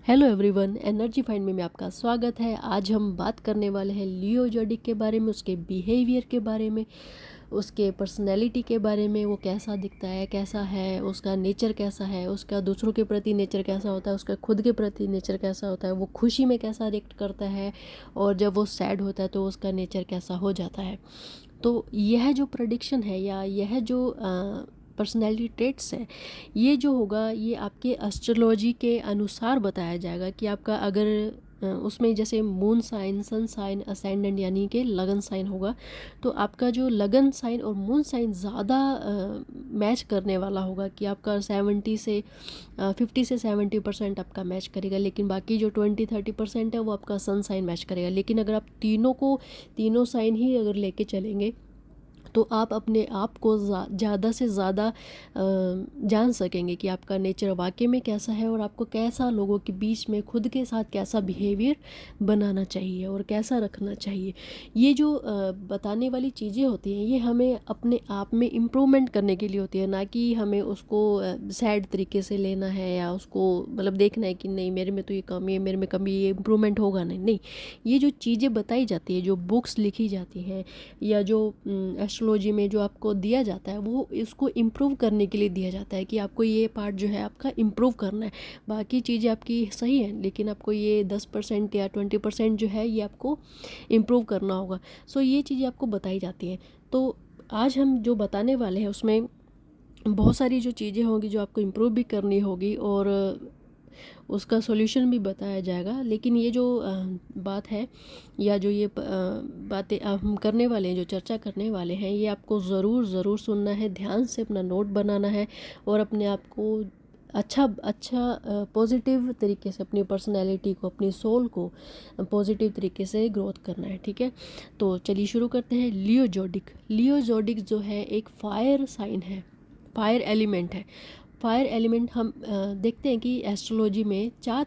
Hello everyone, energy find में आपका स्वागत है। आज हम बात करने वाले हैं लियो जोडिक के बारे में, उसके बिहेवियर के बारे में, उसके पर्सनैलिटी के बारे में। वो कैसा दिखता है, कैसा है, उसका नेचर कैसा है, उसका दूसरों के प्रति नेचर कैसा होता है, उसका खुद के प्रति नेचर कैसा होता है, वो खुशी में कैसा रिएक्ट करता है और जब वो सैड होता है तो उसका नेचर कैसा हो जाता है। तो यह जो प्रेडिक्शन है या यह जो पर्सनैलिटी ट्रेट्स है, ये जो होगा ये आपके एस्ट्रोलॉजी के अनुसार बताया जाएगा कि आपका अगर उसमें जैसे moon sign, sun sign, ascendant यानी कि लगन साइन होगा, तो आपका जो लगन साइन और मून साइन ज़्यादा मैच करने वाला होगा कि आपका 50 से 70% आपका मैच करेगा, लेकिन बाकी जो 20-30% है वो आपका सन साइन मैच करेगा। लेकिन अगर आप तीनों साइन ही अगर लेके चलेंगे तो आप अपने आप को ज़्यादा से ज़्यादा जान सकेंगे कि आपका नेचर वाकई में कैसा है और आपको कैसा लोगों के बीच में खुद के साथ कैसा बिहेवियर बनाना चाहिए और कैसा रखना चाहिए। ये जो बताने वाली चीज़ें होती हैं ये हमें अपने आप में इम्प्रूवमेंट करने के लिए होती है, ना कि हमें उसको सैड तरीके से लेना है या उसको मतलब देखना है कि नहीं मेरे में तो ये कमी है, मेरे में कमी, ये इम्प्रूवमेंट होगा नहीं। नहीं, ये जो चीज़ें बताई जाती है, जो बुक्स लिखी जाती हैं या जो एस्ट्रोलॉजी में जो आपको दिया जाता है वो इसको इम्प्रूव करने के लिए दिया जाता है कि आपको ये पार्ट जो है आपका इम्प्रूव करना है। बाकी चीज़ें आपकी सही हैं लेकिन आपको ये 10% या 20% जो है ये आपको इम्प्रूव करना होगा। सो ये चीज़ें आपको बताई जाती हैं। तो आज हम जो बताने वाले हैं उसमें बहुत सारी जो चीज़ें होंगी जो आपको इम्प्रूव भी करनी होगी और उसका सॉल्यूशन भी बताया जाएगा। लेकिन ये जो बात है या जो ये बातें हम करने वाले हैं, जो चर्चा करने वाले हैं, ये आपको ज़रूर सुनना है, ध्यान से अपना नोट बनाना है और अपने आप को अच्छा पॉजिटिव तरीके से अपनी पर्सनैलिटी को, अपनी सोल को पॉजिटिव तरीके से ग्रोथ करना है। ठीक है, तो चलिए शुरू करते हैं। लियो जोडिक जो है एक फायर साइन है, फायर एलिमेंट है। फायर एलिमेंट हम देखते हैं कि एस्ट्रोलॉजी में चार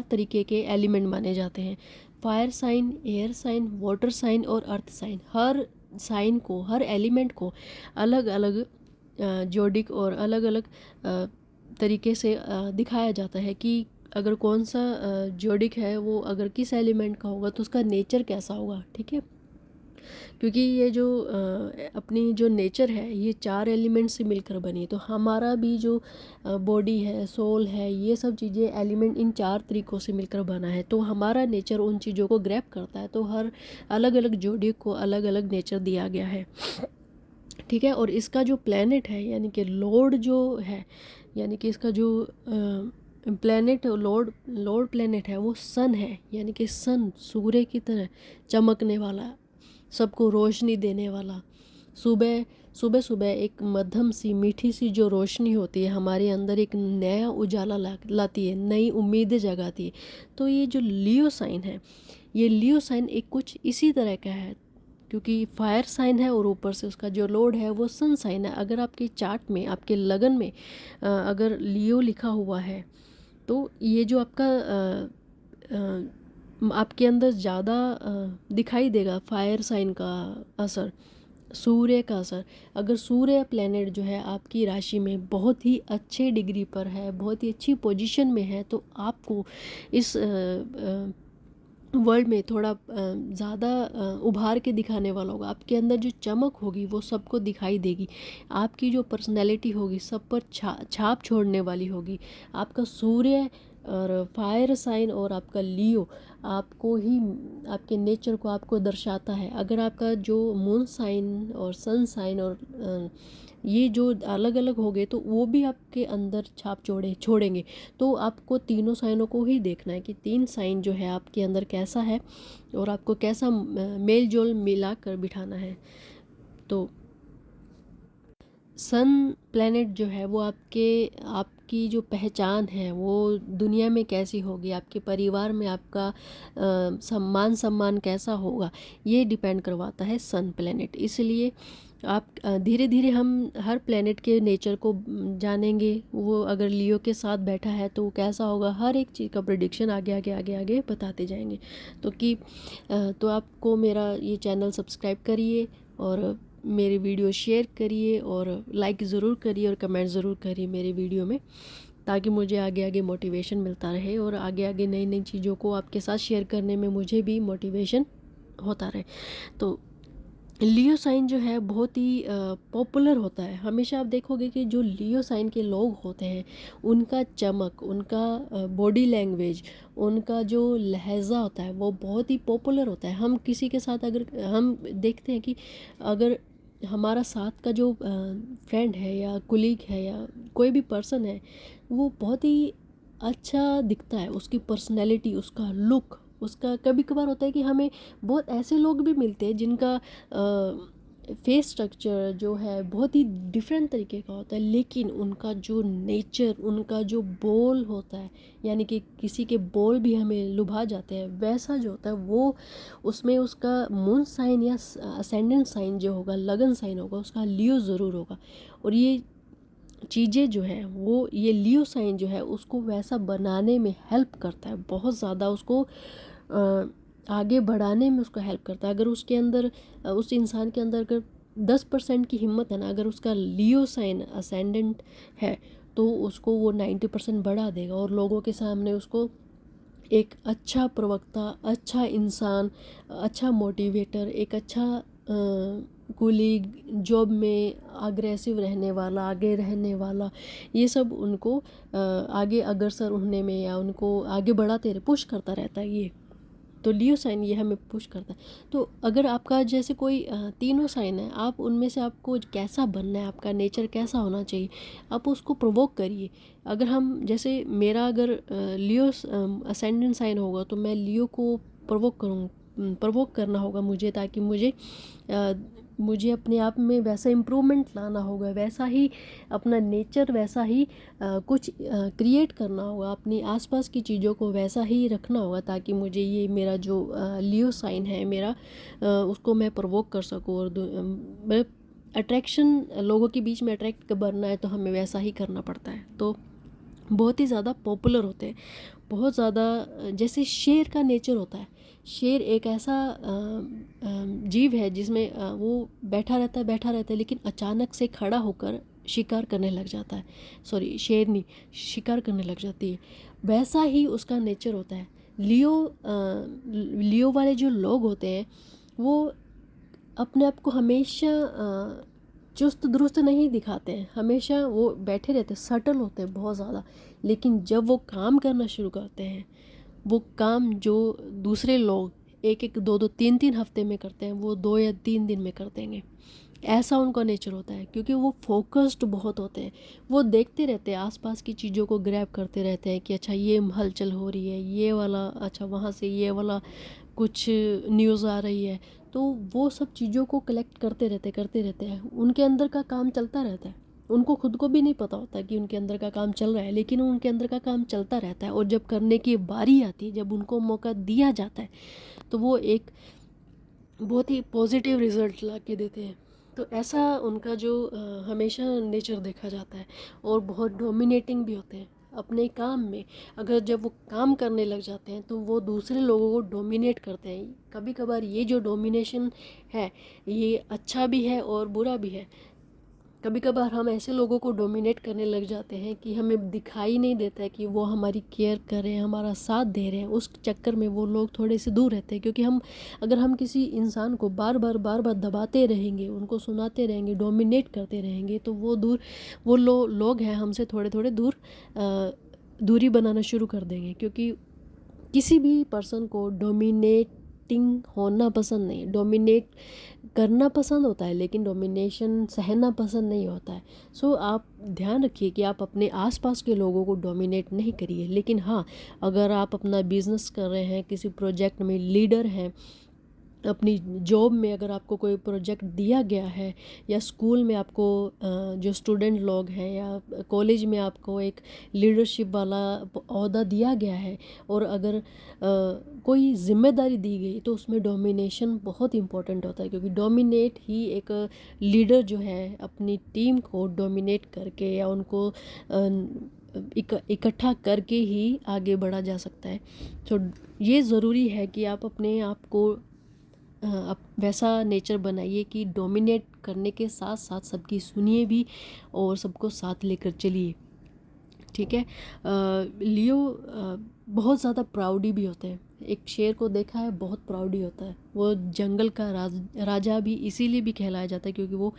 तरीके के एलिमेंट माने जाते हैं। Fire sign, air sign, water sign और अर्थ साइन। हर साइन को, हर एलिमेंट को अलग अलग जोडिक और अलग अलग तरीके से दिखाया जाता है कि अगर कौन सा जोडिक है वो अगर किस एलिमेंट का होगा तो उसका नेचर कैसा होगा। ठीक है, क्योंकि ये जो अपनी जो नेचर है ये चार एलिमेंट से मिलकर बनी है। तो हमारा भी जो बॉडी है, सोल है, ये सब चीज़ें एलिमेंट इन चार तरीक़ों से मिलकर बना है। तो हमारा नेचर उन चीज़ों को ग्रैब करता है। तो हर अलग अलग जोड़ी को अलग अलग नेचर दिया गया है। ठीक है, और इसका जो प्लैनेट है यानी कि लॉर्ड जो है, यानी कि इसका जो प्लैनेट लॉर्ड प्लैनेट है वो सन है। यानी कि सन सूर्य की तरह चमकने वाला, सबको रोशनी देने वाला। सुबह सुबह सुबह एक मध्यम सी मीठी सी जो रोशनी होती है हमारे अंदर एक नया उजाला लाती है, नई उम्मीदें जगाती है। तो ये जो लियो साइन है, ये लियो साइन एक कुछ इसी तरह का है, क्योंकि फायर साइन है और ऊपर से उसका जो लॉर्ड है वो सन साइन है। अगर आपके चार्ट में, आपके लगन में अगर लियो लिखा हुआ है तो ये जो आपका आपके अंदर ज़्यादा दिखाई देगा फायर साइन का असर, सूर्य का असर। अगर सूर्य प्लैनेट जो है आपकी राशि में बहुत ही अच्छे डिग्री पर है, बहुत ही अच्छी पोजीशन में है, तो आपको इस वर्ल्ड में थोड़ा ज़्यादा उभार के दिखाने वाला होगा। आपके अंदर जो चमक होगी वो सबको दिखाई देगी। आपकी जो पर्सनैलिटी होगी सब पर छाप छोड़ने वाली होगी। आपका सूर्य और फायर साइन और आपका लियो आपको ही, आपके नेचर को आपको दर्शाता है। अगर आपका जो मून साइन और सन साइन और ये जो अलग अलग हो गए तो वो भी आपके अंदर छाप छोड़ेंगे। तो आपको तीनों साइनों को ही देखना है कि तीन साइन जो है आपके अंदर कैसा है और आपको कैसा मेल जोल मिला कर बिठाना है। तो सन प्लैनेट जो है वो आपकी जो पहचान है वो दुनिया में कैसी होगी, आपके परिवार में आपका सम्मान कैसा होगा, ये डिपेंड करवाता है सन प्लैनेट। इसलिए आप धीरे धीरे हम हर प्लैनेट के नेचर को जानेंगे। वो अगर लियो के साथ बैठा है तो कैसा होगा, हर एक चीज़ का प्रेडिक्शन आगे बताते जाएंगे। तो आपको मेरा ये चैनल सब्सक्राइब करिए और मेरी वीडियो शेयर करिए और लाइक ज़रूर करिए और कमेंट ज़रूर करिए मेरे वीडियो में। ताकि मुझे आगे आगे मोटिवेशन मिलता रहे और आगे आगे नई नई चीज़ों को आपके साथ शेयर करने में मुझे भी मोटिवेशन होता रहे। तो लियो साइन जो है बहुत ही पॉपुलर होता है। हमेशा आप देखोगे कि जो लियो साइन के लोग होते हैं उनका चमक, उनका बॉडी लैंग्वेज, उनका जो लहज़ा होता है वो बहुत ही पॉपुलर होता है। हम किसी के साथ अगर हम देखते हैं कि अगर हमारा साथ का जो फ्रेंड है या कुलीग है या कोई भी पर्सन है, वो बहुत ही अच्छा दिखता है, उसकी पर्सनैलिटी, उसका लुक, उसका कभी कभार होता है कि हमें बहुत ऐसे लोग भी मिलते हैं जिनका फेस स्ट्रक्चर जो है बहुत ही डिफरेंट तरीके का होता है, लेकिन उनका जो नेचर, उनका जो बोल होता है, यानी कि किसी के बोल भी हमें लुभा जाते हैं, वैसा जो होता है वो उसमें उसका मून साइन या असेंडेंट साइन जो होगा, लगन साइन होगा, उसका लियो ज़रूर होगा। और ये चीज़ें जो है वो ये लियो साइन जो है उसको वैसा बनाने में हेल्प करता है, बहुत ज़्यादा उसको आगे बढ़ाने में उसको हेल्प करता है। अगर उसके अंदर उस इंसान के अंदर अगर 10% की हिम्मत है ना, अगर उसका लियो साइन असेंडेंट है तो उसको वो 90% बढ़ा देगा और लोगों के सामने उसको एक अच्छा प्रवक्ता, अच्छा इंसान, अच्छा मोटिवेटर, एक अच्छा कुलीग, जॉब में अग्रेसिव रहने वाला, आगे रहने वाला, ये सब उनको आगे अग्रसर होने में या उनको आगे बढ़ाते रहे, पुश करता रहता है ये। तो लियो साइन ये हमें पुश करता है। तो अगर आपका जैसे कोई तीनों साइन है, आप उनमें से आपको कैसा बनना है, आपका नेचर कैसा होना चाहिए, आप उसको प्रोवोक करिए। अगर हम जैसे मेरा अगर लियो असेंडेंट साइन होगा तो मैं लियो को प्रोवोक करना होगा मुझे, ताकि मुझे अपने आप में वैसा इम्प्रूवमेंट लाना होगा, वैसा ही अपना नेचर, वैसा ही कुछ क्रिएट करना होगा, अपनी आसपास की चीज़ों को वैसा ही रखना होगा, ताकि मुझे ये मेरा जो लियो साइन है मेरा, उसको मैं प्रोवोक कर सकूँ। और मतलब अट्रैक्शन, लोगों के बीच में अट्रैक्ट बनना है तो हमें वैसा ही करना पड़ता है। तो बहुत ही ज़्यादा पॉपुलर होते हैं, बहुत ज़्यादा। जैसे शेर का नेचर होता है, शेर एक ऐसा जीव है जिसमें वो बैठा रहता है लेकिन अचानक से खड़ा होकर शिकार करने लग जाता है। सॉरी, शेरनी शिकार करने लग जाती है, वैसा ही उसका नेचर होता है। लियो वाले जो लोग होते हैं वो अपने आप को हमेशा चुस्त दुरुस्त नहीं दिखाते हैं, हमेशा वो बैठे रहते हैं, सटल होते हैं बहुत ज़्यादा। लेकिन जब वो काम करना शुरू करते हैं, वो काम जो दूसरे लोग एक एक दो दो तीन तीन हफ्ते में करते हैं वो 2 या 3 दिन में कर देंगे। ऐसा उनका नेचर होता है, क्योंकि वो फोकस्ड बहुत होते हैं। वो देखते रहते हैं, आसपास की चीज़ों को ग्रैब करते रहते हैं कि अच्छा ये हलचल हो रही है, ये वाला, अच्छा वहाँ से ये वाला कुछ न्यूज़ आ रही है, तो वो सब चीज़ों को कलेक्ट करते रहते हैं। उनके अंदर का काम चलता रहता है, उनको खुद को भी नहीं पता होता कि उनके अंदर का काम चल रहा है, लेकिन उनके अंदर का काम चलता रहता है। और जब करने की बारी आती है, जब उनको मौका दिया जाता है, तो वो एक बहुत ही पॉजिटिव रिजल्ट ला के देते हैं। तो ऐसा उनका जो हमेशा नेचर देखा जाता है। और बहुत डोमिनेटिंग भी होते हैं अपने काम में। अगर जब वो काम करने लग जाते हैं तो वो दूसरे लोगों को डोमिनेट करते हैं। कभी कभार ये जो डोमिनेशन है ये अच्छा भी है और बुरा भी है। कभी कभार हम ऐसे लोगों को डोमिनेट करने लग जाते हैं कि हमें दिखाई नहीं देता है कि वो हमारी केयर कर रहे हैं, हमारा साथ दे रहे हैं। उस चक्कर में वो लोग थोड़े से दूर रहते हैं, क्योंकि अगर हम किसी इंसान को बार बार दबाते रहेंगे, उनको सुनाते रहेंगे, डोमिनेट करते रहेंगे, तो वो लोग हैं हमसे थोड़े थोड़े दूरी बनाना शुरू कर देंगे। क्योंकि किसी भी पर्सन को डोमिनेटिंग होना पसंद नहीं, डोमिनेट करना पसंद होता है, लेकिन डोमिनेशन सहना पसंद नहीं होता है। सो आप ध्यान रखिए कि आप अपने आसपास के लोगों को डोमिनेट नहीं करिए। लेकिन हाँ, अगर आप अपना बिजनेस कर रहे हैं, किसी प्रोजेक्ट में लीडर हैं, अपनी जॉब में अगर आपको कोई प्रोजेक्ट दिया गया है, या स्कूल में आपको जो स्टूडेंट लोग हैं, या कॉलेज में आपको एक लीडरशिप वाला ओहदा दिया गया है, और अगर कोई जिम्मेदारी दी गई, तो उसमें डोमिनेशन बहुत इम्पोर्टेंट होता है। क्योंकि डोमिनेट ही एक लीडर जो है अपनी टीम को डोमिनेट करके या उनको इकट्ठा करके ही आगे बढ़ा जा सकता है। तो ये ज़रूरी है कि आप अपने आप को आप वैसा नेचर बनाइए कि डोमिनेट करने के साथ साथ सबकी सुनिए भी और सबको साथ लेकर चलिए। ठीक है। लियो बहुत ज़्यादा प्राउडी भी होते हैं। एक शेर को देखा है, बहुत प्राउडी होता है। वो जंगल का राजा भी इसीलिए भी कहलाया जाता है क्योंकि वो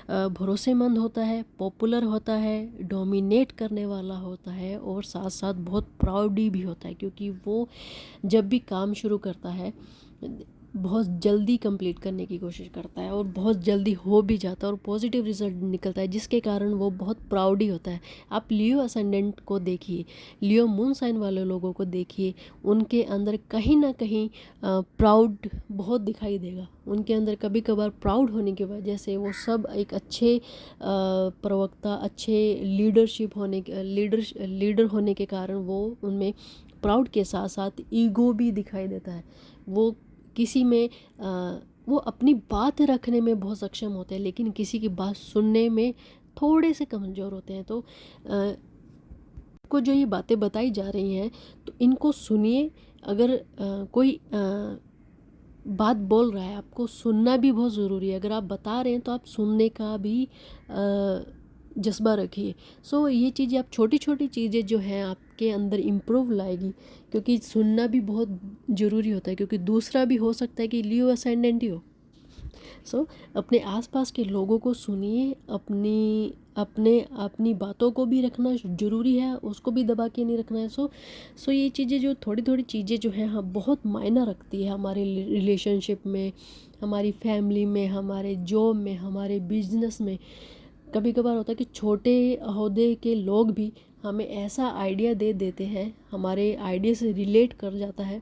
भरोसेमंद होता है, पॉपुलर होता है, डोमिनेट करने वाला होता है और साथ साथ बहुत प्राउडी भी होता है क्योंकि वो जब भी काम शुरू करता है बहुत जल्दी कंप्लीट करने की कोशिश करता है और बहुत जल्दी हो भी जाता है और पॉजिटिव रिजल्ट निकलता है, जिसके कारण वो बहुत प्राउडी होता है। आप लियो असेंडेंट को देखिए, लियो मून साइन वाले लोगों को देखिए, उनके अंदर कहीं ना कहीं प्राउड बहुत दिखाई देगा। उनके अंदर कभी कभार प्राउड होने की वजह से वो सब एक अच्छे प्रवक्ता, अच्छे लीडरशिप होने लीडर होने के कारण वो उनमें प्राउड के साथ साथ ईगो भी दिखाई देता है। वो किसी में वो अपनी बात रखने में बहुत सक्षम होते हैं लेकिन किसी की बात सुनने में थोड़े से कमज़ोर होते हैं। तो को जो ये बातें बताई जा रही हैं तो इनको सुनिए। अगर कोई बात बोल रहा है, आपको सुनना भी बहुत ज़रूरी है। अगर आप बता रहे हैं तो आप सुनने का भी जज्बा रखिए। सो ये चीज़ें आप छोटी छोटी चीज़ें जो हैं आपके अंदर इम्प्रूव लाएगी क्योंकि सुनना भी बहुत ज़रूरी होता है क्योंकि दूसरा भी हो सकता है कि लियो असेंडेंट ही हो। सो अपने आसपास के लोगों को सुनिए, अपनी बातों को भी रखना ज़रूरी है, उसको भी दबा के नहीं रखना है। सो ये चीज़ें जो थोड़ी थोड़ी चीज़ें जो हैं हाँ बहुत मायना रखती है हमारे रिलेशनशिप में, हमारी फैमिली में, हमारे जॉब में, हमारे बिजनेस में। कभी कभार होता है कि छोटे ओहदे के लोग भी हमें ऐसा आइडिया दे देते हैं, हमारे आइडिया से रिलेट कर जाता है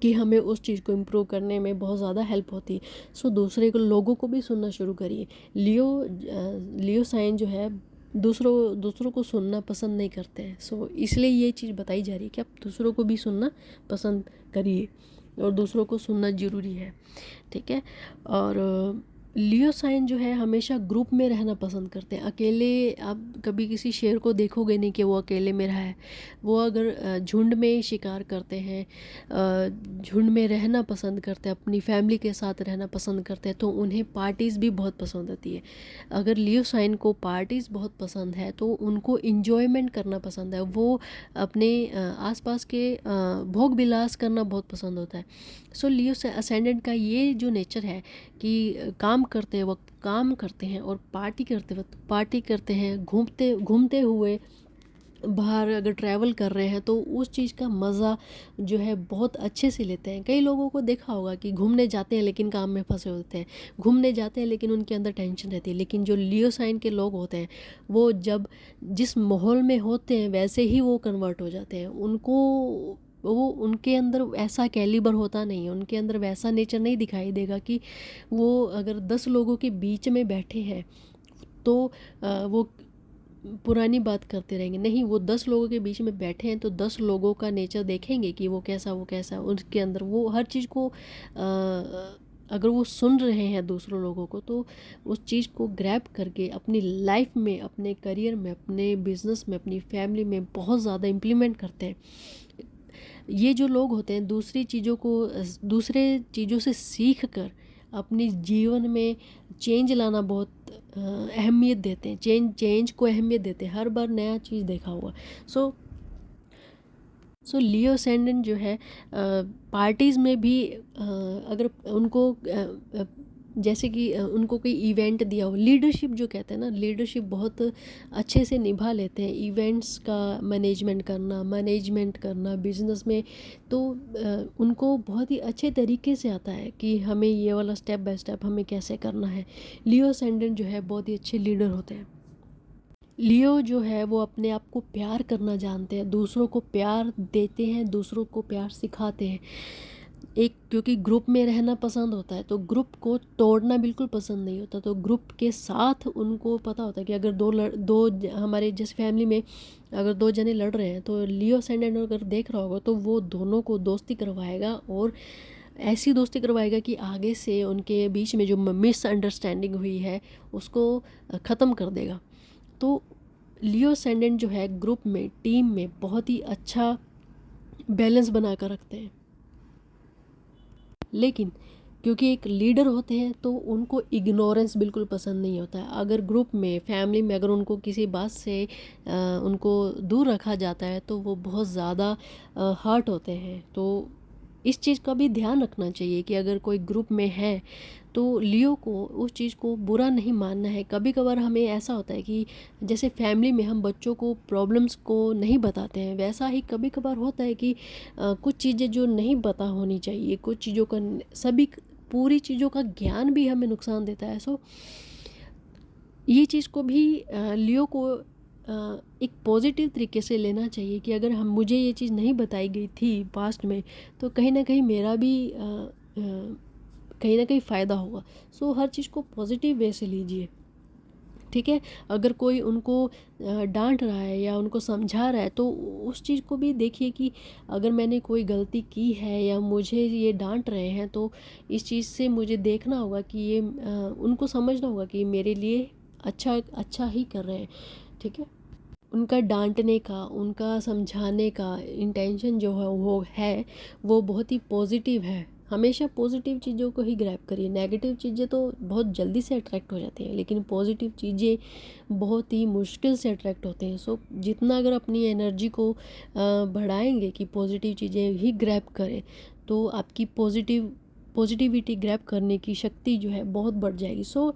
कि हमें उस चीज़ को इम्प्रूव करने में बहुत ज़्यादा हेल्प होती है। सो दूसरे को लोगों को भी सुनना शुरू करिए। लियो साइन जो है दूसरों को सुनना पसंद नहीं करते हैं। सो इसलिए ये चीज़ बताई जा रही है कि आप दूसरों को भी सुनना पसंद करिए और दूसरों को सुनना ज़रूरी है, ठीक है। और लियो साइन जो है हमेशा ग्रुप में रहना पसंद करते हैं। अकेले आप कभी किसी शेर को देखोगे नहीं कि वो अकेले में रहा है। वो अगर झुंड में शिकार करते हैं, झुंड में रहना पसंद करते हैं, अपनी फैमिली के साथ रहना पसंद करते हैं, तो उन्हें पार्टीज़ भी बहुत पसंद आती है। अगर लियो साइन को पार्टीज़ बहुत पसंद है तो उनको इन्जॉयमेंट करना पसंद है। वो अपने आसपास के भोग विलास करना बहुत पसंद होता है। सो लियो असेंडेंट का ये जो नेचर है कि काम करते वक्त काम करते हैं और पार्टी करते वक्त पार्टी करते हैं, घूमते हुए बाहर अगर ट्रैवल कर रहे हैं तो उस चीज़ का मज़ा जो है बहुत अच्छे से लेते हैं। कई लोगों को देखा होगा कि घूमने जाते हैं लेकिन काम में फंसे होते हैं, घूमने जाते हैं लेकिन उनके अंदर टेंशन रहती है। लेकिन जो लियो साइन के लोग होते हैं वो जब जिस माहौल में होते हैं वैसे ही वो कन्वर्ट हो जाते हैं। वो उनके अंदर ऐसा कैलिबर होता नहीं है, उनके अंदर वैसा नेचर नहीं दिखाई देगा कि वो अगर 10 लोगों के बीच में बैठे हैं तो वो पुरानी बात करते रहेंगे। नहीं, वो 10 लोगों के बीच में बैठे हैं तो 10 लोगों का नेचर देखेंगे कि वो कैसा उनके अंदर वो हर चीज़ को अगर वो सुन रहे हैं दूसरों लोगों को तो उस चीज़ को ग्रैब करके अपनी लाइफ में, अपने करियर में, अपने बिजनेस में, अपनी फैमिली में बहुत ज़्यादा इम्प्लीमेंट करते हैं। ये जो लोग होते हैं दूसरे चीज़ों से सीख कर अपने जीवन में चेंज लाना बहुत अहमियत देते हैं। चेंज को अहमियत देते हैं, हर बार नया चीज़ देखा होगा। सो लियो असेंडेंट जो है पार्टीज़ में भी अगर उनको जैसे कि उनको कोई इवेंट दिया हो, लीडरशिप जो कहते हैं ना, लीडरशिप बहुत अच्छे से निभा लेते हैं। इवेंट्स का मैनेजमेंट करना बिजनेस में तो उनको बहुत ही अच्छे तरीके से आता है कि हमें ये वाला स्टेप बाय स्टेप हमें कैसे करना है। लियो असेंडेंट जो है बहुत ही अच्छे लीडर होते हैं। लियो जो है वो अपने आप को प्यार करना जानते हैं, दूसरों को प्यार देते हैं, दूसरों को प्यार सिखाते हैं। क्योंकि ग्रुप में रहना पसंद होता है तो ग्रुप को तोड़ना बिल्कुल पसंद नहीं होता। तो ग्रुप के साथ उनको पता होता है कि अगर हमारे जैसे फैमिली में अगर 2 जने लड़ रहे हैं तो लियो असेंडेंट अगर देख रहा होगा तो वो दोनों को दोस्ती करवाएगा और ऐसी दोस्ती करवाएगा कि आगे से उनके बीच में जो मिसअंडरस्टैंडिंग हुई है उसको ख़त्म कर देगा। तो लियो असेंडेंट जो है ग्रुप में, टीम में बहुत ही अच्छा बैलेंस बना कर रखते हैं। लेकिन क्योंकि एक लीडर होते हैं तो उनको इग्नोरेंस बिल्कुल पसंद नहीं होता है। अगर ग्रुप में, फैमिली में अगर उनको किसी बात से उनको दूर रखा जाता है तो वो बहुत ज़्यादा हर्ट होते हैं। तो इस चीज़ का भी ध्यान रखना चाहिए कि अगर कोई ग्रुप में है तो लियो को उस चीज़ को बुरा नहीं मानना है। कभी कभार हमें ऐसा होता है कि जैसे फैमिली में हम बच्चों को प्रॉब्लम्स को नहीं बताते हैं, वैसा ही कभी कभार होता है कि कुछ चीज़ें जो नहीं पता होनी चाहिए, कुछ चीज़ों का सभी पूरी चीज़ों का ज्ञान भी हमें नुकसान देता है। सो ये चीज़ को भी लियो को एक पॉजिटिव तरीके से लेना चाहिए कि अगर हम मुझे ये चीज़ नहीं बताई गई थी पास्ट में तो कहीं ना कहीं मेरा भी कहीं ना कहीं फ़ायदा होगा। सो हर चीज़ को पॉजिटिव वे से लीजिए, ठीक है। अगर कोई उनको डांट रहा है या उनको समझा रहा है तो उस चीज़ को भी देखिए कि अगर मैंने कोई गलती की है या मुझे ये डांट रहे हैं तो इस चीज़ से मुझे देखना होगा कि ये उनको समझना होगा कि मेरे लिए अच्छा अच्छा ही कर रहे हैं, ठीक है। उनका डांटने का, उनका समझाने का इंटेंशन जो है वो बहुत ही पॉजिटिव है। हमेशा पॉजिटिव चीज़ों को ही ग्रैब करिए। नेगेटिव चीज़ें तो बहुत जल्दी से अट्रैक्ट हो जाती हैं लेकिन पॉजिटिव चीज़ें बहुत ही मुश्किल से अट्रैक्ट होते हैं। सो जितना अगर अपनी एनर्जी को बढ़ाएंगे कि पॉजिटिव चीज़ें ही ग्रैब करें तो आपकी पॉजिटिविटी ग्रैब करने की शक्ति जो है बहुत बढ़ जाएगी। सो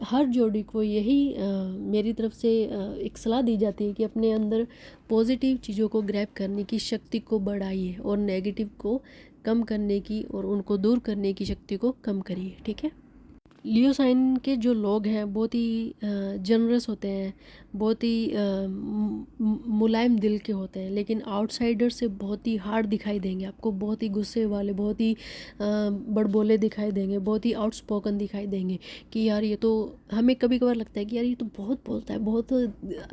हर जोड़ी को यही मेरी तरफ से एक सलाह दी जाती है कि अपने अंदर पॉजिटिव चीज़ों को ग्रैब करने की शक्ति को बढ़ाइए और नेगेटिव को कम करने की और उनको दूर करने की शक्ति को कम करिए, ठीक है। लियो साइन के जो लोग हैं बहुत ही जनरस होते हैं, बहुत ही मुलायम दिल के होते हैं, लेकिन आउटसाइडर से बहुत ही हार्ड दिखाई देंगे आपको, बहुत ही गुस्से वाले, बहुत ही बड़बोले दिखाई देंगे, बहुत ही आउटस्पोकन दिखाई देंगे कि यार ये तो, हमें कभी कभार लगता है कि यार ये तो बहुत बोलता है, बहुत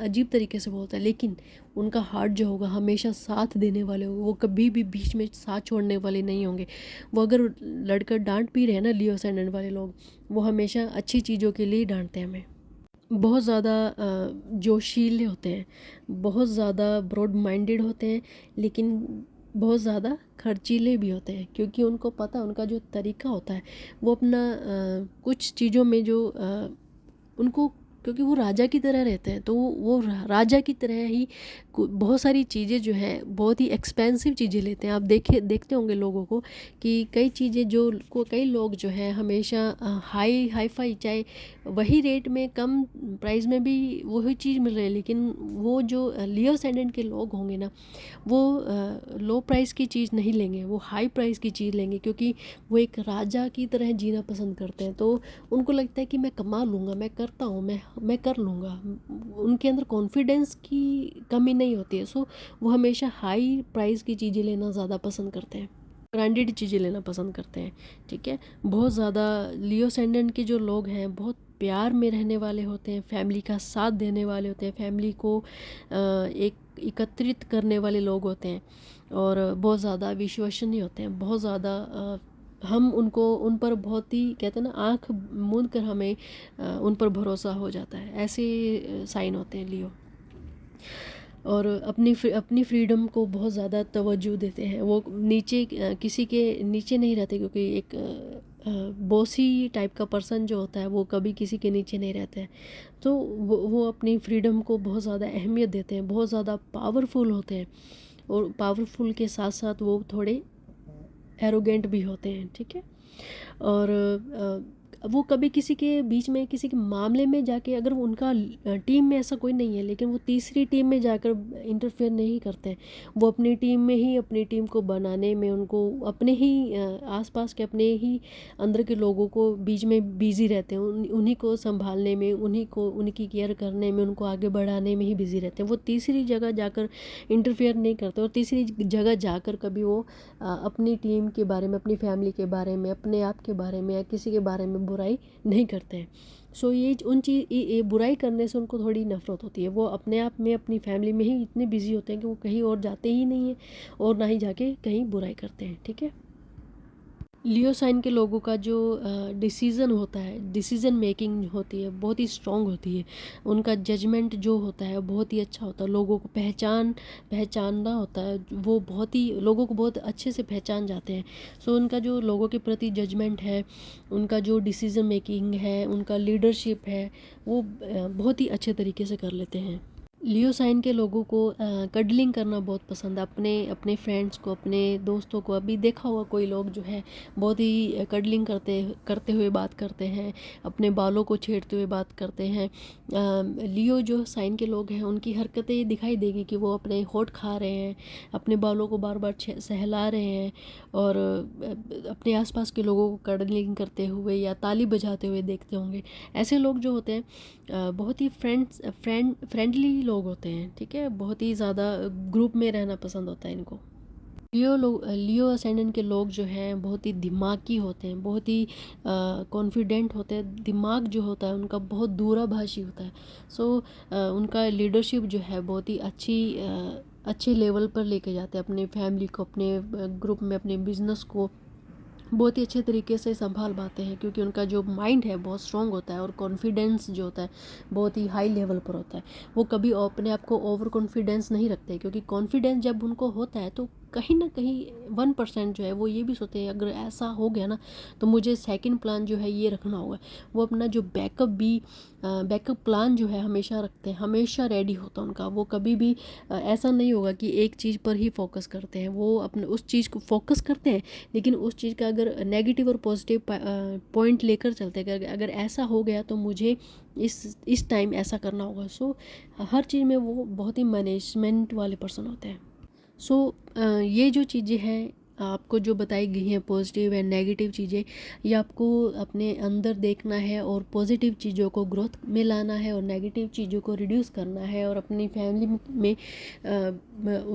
अजीब तरीके से बोलता है, लेकिन उनका हार्ट जो होगा हमेशा साथ देने वाले होंगे, वो कभी भी बीच में साथ छोड़ने वाले नहीं होंगे। वो अगर लड़का डांट भी रहे हैं ना लियो असेंडेंट वाले लोग, वो हमेशा अच्छी चीज़ों के लिए डांटते हैं हमें। बहुत ज़्यादा जोशीले होते हैं, बहुत ज़्यादा ब्रॉड माइंडेड होते हैं, लेकिन बहुत ज़्यादा खर्चीले भी होते हैं क्योंकि उनको पता, उनका जो तरीका होता है वो अपना कुछ चीज़ों में जो उनको, क्योंकि वो राजा की तरह रहते हैं तो वो राजा की तरह ही बहुत सारी चीज़ें जो है बहुत ही एक्सपेंसिव चीज़ें लेते हैं। आप देखते होंगे लोगों को कि कई चीज़ें जो कई लोग जो है हमेशा हाई फाई, चाहे वही रेट में कम प्राइस में भी वही चीज़ मिल रही है, लेकिन वो जो लियो असेंडेंट के लोग होंगे ना वो लो प्राइस की चीज़ नहीं लेंगे, वो हाई प्राइस की चीज़ लेंगे क्योंकि वो एक राजा की तरह जीना पसंद करते हैं। तो उनको लगता है कि मैं कमा लूँगा, मैं करता हूँ, मैं कर लूँगा। उनके अंदर कॉन्फिडेंस की कमी नहीं होती है। सो वो हमेशा हाई प्राइस की चीज़ें लेना ज़्यादा पसंद करते हैं, ब्रांडेड चीज़ें लेना पसंद करते हैं, ठीक है। बहुत ज़्यादा लियो असेंडेंट के जो लोग हैं बहुत प्यार में रहने वाले होते हैं, फैमिली का साथ देने वाले होते हैं, फैमिली को एक एकत्रित करने वाले लोग होते हैं और बहुत ज़्यादा विश्वसनीय होते हैं, बहुत ज़्यादा हम उन पर बहुत ही, कहते हैं ना, आँख मूंद कर हमें उन पर भरोसा हो जाता है। ऐसे साइन होते हैं लियो। और अपनी फ्रीडम को बहुत ज़्यादा तवज्जो देते हैं। वो नीचे किसी के नीचे नहीं रहते क्योंकि एक बॉसी टाइप का पर्सन जो होता है वो कभी किसी के नीचे नहीं रहता है। तो वो अपनी फ्रीडम को बहुत ज़्यादा अहमियत देते हैं, बहुत ज़्यादा पावरफुल होते हैं और पावरफुल के साथ साथ वो थोड़े एरोगेंट भी होते हैं, ठीक है। और वो कभी किसी के बीच में, किसी के मामले में जाके, अगर उनका टीम में ऐसा कोई नहीं है लेकिन वो तीसरी टीम में जाकर इंटरफेयर नहीं करते हैं। वो अपनी टीम में ही, अपनी टीम को बनाने में, उनको अपने ही आसपास के, अपने ही अंदर के लोगों को बीच में बिजी रहते हैं, उन्हीं को संभालने में, उनकी केयर करने में, उनको आगे बढ़ाने में ही बिजी रहते हैं। वो तीसरी जगह जाकर इंटरफेयर नहीं करते और तीसरी जगह जाकर कभी वो अपनी टीम के बारे में, अपनी फैमिली के बारे में, अपने आप के बारे में या किसी के बारे में बुराई नहीं करते हैं। सो ये बुराई करने से उनको थोड़ी नफरत होती है। वो अपने आप में, अपनी फैमिली में ही इतने बिजी होते हैं कि वो कहीं और जाते ही नहीं हैं और ना ही जाके कहीं बुराई करते हैं, ठीक है। लियो साइन के लोगों का जो डिसीज़न होता है, डिसीज़न मेकिंग होती है, बहुत ही स्ट्रॉन्ग होती है। उनका जजमेंट जो होता है बहुत ही अच्छा होता है, लोगों को पहचानना होता है, वो बहुत ही लोगों को बहुत अच्छे से पहचान जाते हैं। सो उनका जो लोगों के प्रति जजमेंट है, उनका जो डिसीज़न मेकिंग है, उनका लीडरशिप है, वो बहुत ही अच्छे तरीके से कर लेते हैं। लियो साइन के लोगों को कडलिंग करना बहुत पसंद है, अपने अपने फ्रेंड्स को, अपने दोस्तों को। अभी देखा होगा कोई लोग जो है बहुत ही कडलिंग करते करते हुए बात करते हैं, अपने बालों को छेड़ते हुए बात करते हैं। लियो जो साइन के लोग हैं उनकी हरकतें दिखाई देगी कि वो अपने होठ खा रहे हैं, अपने बालों को बार बार सहला रहे हैं, और अपने आसपास के लोगों को कडलिंग करते हुए या ताली बजाते हुए देखते होंगे। ऐसे लोग जो होते हैं बहुत ही फ्रेंडली लोग होते हैं, ठीक है, बहुत ही ज़्यादा ग्रुप में रहना पसंद होता है इनको। लियो असेंडेंट के लोग जो हैं बहुत ही दिमागी होते हैं, बहुत ही कॉन्फिडेंट होते हैं। दिमाग जो होता है उनका बहुत दूरभाषी होता है। सो उनका लीडरशिप जो है बहुत ही अच्छे लेवल पर लेके जाते हैं अपने फैमिली को, अपने ग्रुप में, अपने बिजनेस को बहुत ही अच्छे तरीके से संभाल पाते हैं, क्योंकि उनका जो माइंड है बहुत स्ट्रॉन्ग होता है, और कॉन्फिडेंस जो होता है बहुत ही हाई लेवल पर होता है। वो कभी अपने आप को ओवर कॉन्फिडेंस नहीं रखते, क्योंकि कॉन्फिडेंस जब उनको होता है तो कहीं ना कहीं 1% जो है वो ये भी सोचते हैं अगर ऐसा हो गया ना तो मुझे सेकंड प्लान जो है ये रखना होगा। वो अपना जो बैकअप प्लान जो है हमेशा रखते हैं, हमेशा रेडी होता है उनका। वो कभी भी ऐसा नहीं होगा कि एक चीज़ पर ही फोकस करते हैं, वो अपने उस चीज़ को फोकस करते हैं, लेकिन उस चीज़ का अगर नेगेटिव और पॉजिटिव पॉइंट लेकर चलते हैं, अगर ऐसा हो गया तो मुझे इस टाइम ऐसा करना होगा। सो हर चीज़ में वो बहुत ही मैनेजमेंट वाले पर्सन होते हैं। सो ये जो चीज़ें हैं आपको जो बताई गई हैं, पॉजिटिव एंड नेगेटिव चीज़ें, ये आपको अपने अंदर देखना है और पॉजिटिव चीज़ों को ग्रोथ में लाना है और नेगेटिव चीज़ों को रिड्यूस करना है, और अपनी फैमिली में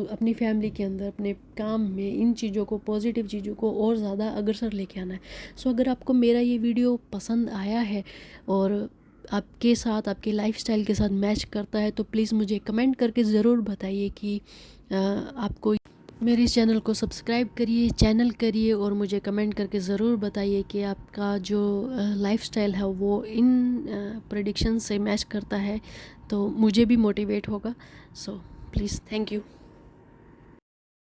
अपनी फैमिली के अंदर, अपने काम में इन चीज़ों को, पॉजिटिव चीज़ों को और ज़्यादा अग्रसर लेके आना है। सो अगर आपको मेरा ये वीडियो पसंद आया है और आपके साथ, आपके लाइफस्टाइल के साथ मैच करता है, तो प्लीज़ मुझे कमेंट करके ज़रूर बताइए कि आपको मेरे इस चैनल को सब्सक्राइब करिए और मुझे कमेंट करके ज़रूर बताइए कि आपका जो लाइफस्टाइल है वो इन प्रेडिक्शन से मैच करता है, तो मुझे भी मोटिवेट होगा। So please, thank you.